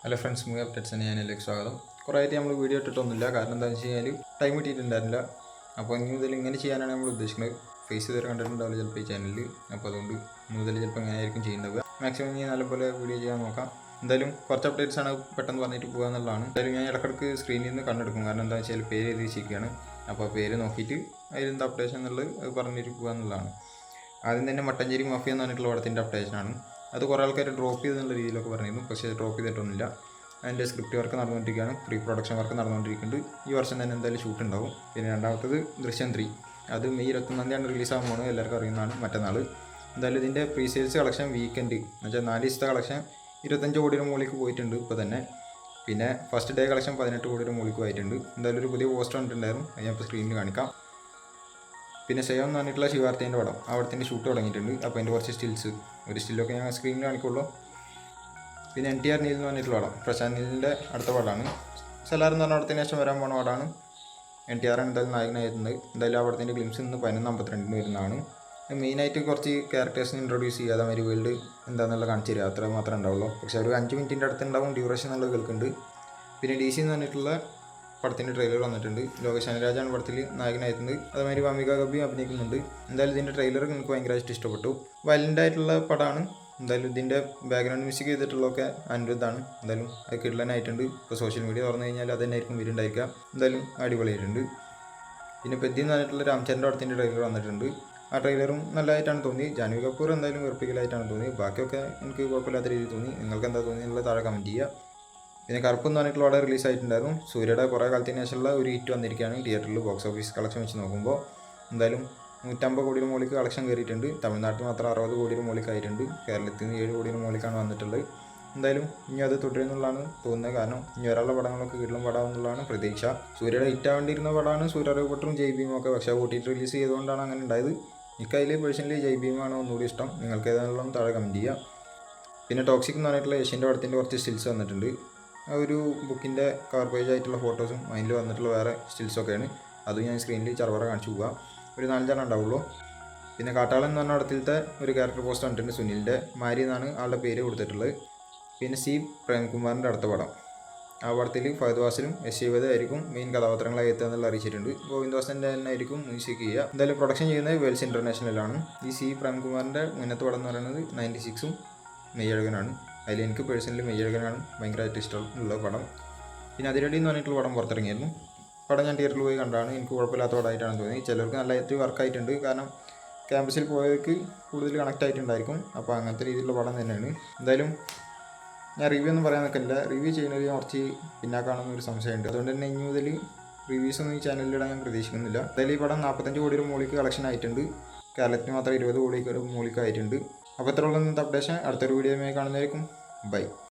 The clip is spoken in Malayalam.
ഹലോ ഫ്രണ്ട്സ്, മൂവി അപ്ഡേറ്റ്സിന് ഞാനിലേക്ക് സ്വാഗതം. കുറേ ആയിട്ട് നമ്മൾ വീഡിയോ ഇട്ടിട്ടൊന്നുമില്ല. കാരണം എന്താണെന്ന് വെച്ച് കഴിഞ്ഞാൽ ടൈം കിട്ടിയിട്ടുണ്ടായിരുന്നില്ല. അപ്പോൾ ഇനി മുതൽ ഇങ്ങനെ ചെയ്യാനാണ് നമ്മൾ ഉദ്ദേശിക്കുന്നത്. ഫേസ് ഇതുവരെ കണ്ടിട്ടുണ്ടാവില്ല ചിലപ്പോൾ ഈ ചാനലിൽ. അപ്പോൾ അതുകൊണ്ട് ഇനി മുതൽ ചിലപ്പോൾ ഇങ്ങനെ ആയിരിക്കും ചെയ്യുന്നത്. മാക്സിമം ഞാൻ നല്ലപോലെ വീഡിയോ ചെയ്യാൻ നോക്കാം. എന്തായാലും കുറച്ച് അപ്ഡേറ്റ്സ് ആണ് പെട്ടെന്ന് പറഞ്ഞിട്ട് പോകുക എന്നുള്ളതാണ്. എന്തായാലും ഞാൻ ഇടയ്ക്കിടയ്ക്ക് സ്ക്രീനിൽ നിന്ന് കണ്ടെടുക്കും. കാരണം എന്താണെന്ന് വെച്ചാൽ പേര് എഴുതി വെച്ചിരിക്കുകയാണ്. അപ്പോൾ പേര് നോക്കിയിട്ട് അതിലെന്താ അപ്ഡേഷൻ എന്നുള്ളത് അത് പറഞ്ഞിട്ട് പോകുക എന്നുള്ളതാണ്. ആദ്യം തന്നെ മട്ടഞ്ചേരി മാഫിയ എന്ന് പറഞ്ഞിട്ടുള്ള പടത്തിൻ്റെ അപ്ഡേഷനാണ്. അത് കുറേ ആൾക്കാർ ഡ്രോപ്പ് ചെയ്തെന്നുള്ള രീതിയിലൊക്കെ പറഞ്ഞിരുന്നു. പക്ഷേ ഡ്രോപ്പ് ചെയ്തിട്ടൊന്നുമില്ല. അതിൻ്റെ സ്ക്രിപ്റ്റ് വർക്ക് നടന്നുകൊണ്ടിരിക്കുകയാണ്. പ്രീ പ്രൊഡക്ഷൻ വർക്ക് നടന്നുകൊണ്ടിരിക്കുന്നുണ്ട്. ഈ വർഷം തന്നെ എന്തായാലും ഷൂട്ട് ഉണ്ടാവും. പിന്നെ രണ്ടാമത്തത് ദൃശ്യം 3. അത് മെയ് 21 റിലീസാകുമ്പോൾ എല്ലാവർക്കും അറിയുന്നതാണ്, മറ്റന്നാൾ. എന്തായാലും ഇതിൻ്റെ പ്രീ സെയിൽസ് കളക്ഷൻ വീക്കെൻഡ് എന്നുവെച്ചാൽ 4 ദിവസത്തെ കളക്ഷൻ 25 കോടിയുടെ മുകളിലേക്ക് പോയിട്ടുണ്ട് ഇപ്പോൾ തന്നെ. പിന്നെ ഫസ്റ്റ് ഡേ കളക്ഷൻ 18 കോടിയുടെ മുകളിലേക്ക് ആയിട്ടുണ്ട്. എന്തായാലും ഒരു പുതിയ പോസ്റ്റർ കണ്ടിട്ടുണ്ടായിരുന്നു, അത് ഞാൻ ഇപ്പോൾ സ്ക്രീനിൽ കാണിക്കാം. പിന്നെ സെയം എന്ന് പറഞ്ഞിട്ടുള്ള ശിവാർത്തേൻ്റെ പടം, അവിടത്തിൻ്റെ ഷൂട്ട് തുടങ്ങിയിട്ടുണ്ട്. അപ്പോൾ അതിൻ്റെ കുറച്ച് സ്റ്റിൽസ്, ഒരു സ്റ്റില്ലൊക്കെ ഞാൻ സ്ക്രീനിൽ കാണിക്കുള്ളൂ. പിന്നെ NTR നീൽ എന്ന് പറഞ്ഞിട്ടുള്ള പടം, പ്രശാന്ത് നീലിൻ്റെ അടുത്ത പടമാണ്. സലാർ എന്ന് പറഞ്ഞ പടത്തിന് ശേഷം വരാൻ പോകുന്ന പടമാണ്. NTR ആണ് എന്തായാലും നായകനായിരുന്നത്. എന്തായാലും അവിടത്തിൻ്റെ ഗ്ലിംസ് ഇന്ന് 11:52 വരുന്നതാണ്. മെയിനായിട്ട് കുറച്ച് ക്യാരക്ടേഴ്സിന് ഇൻട്രൊഡ്യൂസ് ചെയ്യാതെ മാതിരി വേൾഡ് എന്താണെന്നുള്ള കാണിച്ചു തരിക, അത്ര മാത്രമേ ഉണ്ടാവുള്ളൂ. പക്ഷേ ഒരു 5 മിനിറ്റിൻ്റെ അടുത്തുണ്ടാവും ഡ്യൂറേഷൻ എന്നുള്ളത് കേൾക്കുന്നുണ്ട്. പിന്നെ DC എന്ന് പറഞ്ഞിട്ടുള്ള പടത്തിൻ്റെ ട്രെയിലർ വന്നിട്ടുണ്ട്. ലോകേഷ് രാജാണ് പടത്തിൽ നായകനായിരുന്നത്. അതുമാതിരി വമിക ഗബിയും അഭിനയിക്കുന്നുണ്ട്. എന്തായാലും ഇതിൻ്റെ ട്രെയിലർ എനിക്ക് ഭയങ്കരമായിട്ട് ഇഷ്ടപ്പെട്ടു. വയലൻ്റ് ആയിട്ടുള്ള പടമാണ്. എന്തായാലും ഇതിൻ്റെ ബാക്ക്ഗ്രൗണ്ട് മ്യൂസിക് ചെയ്തിട്ടുള്ളതൊക്കെ അനിരുദ്ധാണ്. എന്തായാലും അത് കിഡ്ലനായിട്ടുണ്ട്. ഇപ്പോൾ സോഷ്യൽ മീഡിയ തുറന്നു കഴിഞ്ഞാൽ അത് തന്നെ ആയിരിക്കും വരുന്നുണ്ടായിരിക്കുക. എന്തായാലും അടിപൊളിയായിട്ടുണ്ട്. പിന്നെ പെദ്ദി എന്ന് പറഞ്ഞിട്ടുള്ള രാംചരൻ്റെ പടത്തിൻ്റെ ട്രെയിലർ വന്നിട്ടുണ്ട്. ആ ട്രെയിലറും നല്ലതായിട്ടാണ് തോന്നി. ജാൻവി കപൂർ എന്തായാലും വെറുപ്പിക്കലായിട്ടാണ് തോന്നി. ബാക്കിയൊക്കെ എനിക്ക് കുഴപ്പമില്ലാത്ത രീതിയിൽ തോന്നി. നിങ്ങൾക്ക് എന്താ തോന്നിയെന്നുള്ളത് താഴെ കമൻറ്റ് ചെയ്യുക. പിന്നെ കറുപ്പ് എന്ന് പറഞ്ഞിട്ടുള്ള അവിടെ റിലീസായിട്ടുണ്ടായിരുന്നു. സൂര്യയുടെ കുറേ കാലത്തിന് ശേഷമുള്ള ഒരു ഹിറ്റ് വന്നിരിക്കുകയാണ് തിയേറ്ററിൽ. ബോക്സ് ഓഫീസ് കളക്ഷൻ വെച്ച് നോക്കുമ്പോൾ എന്തായാലും 150 കോടിയുടെ മുകളിലേക്ക് കളക്ഷൻ കയറിയിട്ടുണ്ട്. തമിഴ്നാട്ടിൽ മാത്രം 60 കോടിയുടെ മുകളിലേക്ക് ആയിട്ടുണ്ട്. കേരളത്തിൽ നിന്ന് 7 കോടിയുടെ മുകളിലേക്കാണ് വന്നിട്ടുള്ളത്. എന്തായാലും ഇനി അത് തുടരുന്നുള്ളതാണ് തോന്നുന്നത്. കാരണം ഇനി വരാനുള്ള പടങ്ങളൊക്കെ കിടലും പടമെന്നുള്ളതാണ് പ്രതീക്ഷ. സൂര്യയുടെ ഹിറ്റ് ആവേണ്ടിയിരുന്ന പടമാണ് സൂര്യ റിപ്പോർട്ടറും ജയ് ഭീമും ഒക്കെ. പക്ഷേ OTT റിലീസ് ചെയ്തുകൊണ്ടാണ് അങ്ങനെ ഉണ്ടായത്. എനിക്കതിൽ പേഴ്സണലി ജയ് ഭീമാണ് ഒന്നുകൂടി ഇഷ്ടം. നിങ്ങൾക്ക് ഏതാണെങ്കിലും താഴെ കമൻറ്റ് ചെയ്യുക. പിന്നെ ടോക്സിക് എന്ന് പറഞ്ഞിട്ടുള്ള ഏഷ്യൻ്റെ പടത്തിൻ്റെ കുറച്ച് സ്റ്റിൽസ് വന്നിട്ടുണ്ട്. ആ ഒരു ബുക്കിൻ്റെ കവർ പേജ് ആയിട്ടുള്ള ഫോട്ടോസും അതിൽ വന്നിട്ടുള്ള വേറെ സ്റ്റിൽസൊക്കെയാണ്. അതും ഞാൻ സ്ക്രീനിൽ ചർവറ കാണിച്ചു പോകാം. ഒരു 4 ഉണ്ടാവുള്ളൂ. പിന്നെ കാട്ടാളൻ എന്ന് പറഞ്ഞ പടത്തിലത്തെ ഒരു ക്യാരക്ടർ പോസ്റ്റ് കണ്ടിട്ടുണ്ട്. സുനിലിൻ്റെ മാരി എന്നാണ് ആളുടെ പേര് കൊടുത്തിട്ടുള്ളത്. പിന്നെ C. പ്രേംകുമാറിൻ്റെ അടുത്ത പടം, ആ പടത്തിൽ ഫഹദ് ഫാസിലും SJ ആയിരിക്കും മെയിൻ കഥാപാത്രങ്ങളായി എത്തുക എന്നുള്ള അറിയിച്ചിട്ടുണ്ട്. ഗോവിന്ദാസൻ്റെ തന്നെ ആയിരിക്കും മ്യൂസിക് ചെയ്യുക. എന്തായാലും പ്രൊഡക്ഷൻ ചെയ്യുന്നത് വേൾസ് ഇൻ്റർനാഷണലാണ്. ഈ C. പ്രേംകുമാറിൻ്റെ മുന്നത്തെ പടം എന്ന് പറയുന്നത് 96ഉം മെയ്യഴകനാണ്. അതിൽ എനിക്ക് പേഴ്സണലി മെയ്യഴകനാണ് ഭയങ്കരമായിട്ട് ഇഷ്ടമുള്ള പടം. പിന്നെ അതിരടി എന്ന് പറഞ്ഞിട്ടുള്ള പടം പുറത്തിറങ്ങിയിരുന്നു. പടം ഞാൻ തിയേറ്ററിൽ പോയി കണ്ടാണ്. എനിക്ക് കുഴപ്പമില്ലാത്ത പടമായിട്ടാണ് തോന്നി. ചിലർക്ക് നല്ലതായിട്ട് വർക്കായിട്ടുണ്ട്. കാരണം ക്യാമ്പസിൽ പോയവർക്ക് കൂടുതൽ കണക്റ്റ് ആയിട്ടുണ്ടായിരിക്കും. അപ്പോൾ അങ്ങനത്തെ രീതിയിലുള്ള പടം തന്നെയാണ്. എന്തായാലും ഞാൻ റിവ്യൂ ഒന്നും പറയാൻ നിൽക്കില്ല. റിവ്യൂ ചെയ്യുന്നത് കുറച്ച് പിന്നാക്കാണെന്ന് ഒരു സംശയമുണ്ട്. അതുകൊണ്ട് തന്നെ ഇനി മുതൽ റിവ്യൂസ് ഒന്നും ഈ ചാനലിലിടാൻ ഞാൻ പ്രതീക്ഷിക്കുന്നില്ല. എന്തായാലും ഈ പടം 45 കോടിയുടെ മുകളിലേക്ക് കളക്ഷൻ ആയിട്ടുണ്ട്. കേരളത്തിൽ മാത്രം 20 കോടിയുടെ മുകളിലേക്ക് ആയിട്ടുണ്ട്. അപ്പോൾ ഇത്രയുള്ള ഇന്നത്തെ അപ്ഡേഷൻ. അടുത്തൊരു വീഡിയോയുമായി കാണുന്നതായിരിക്കും. ബൈ.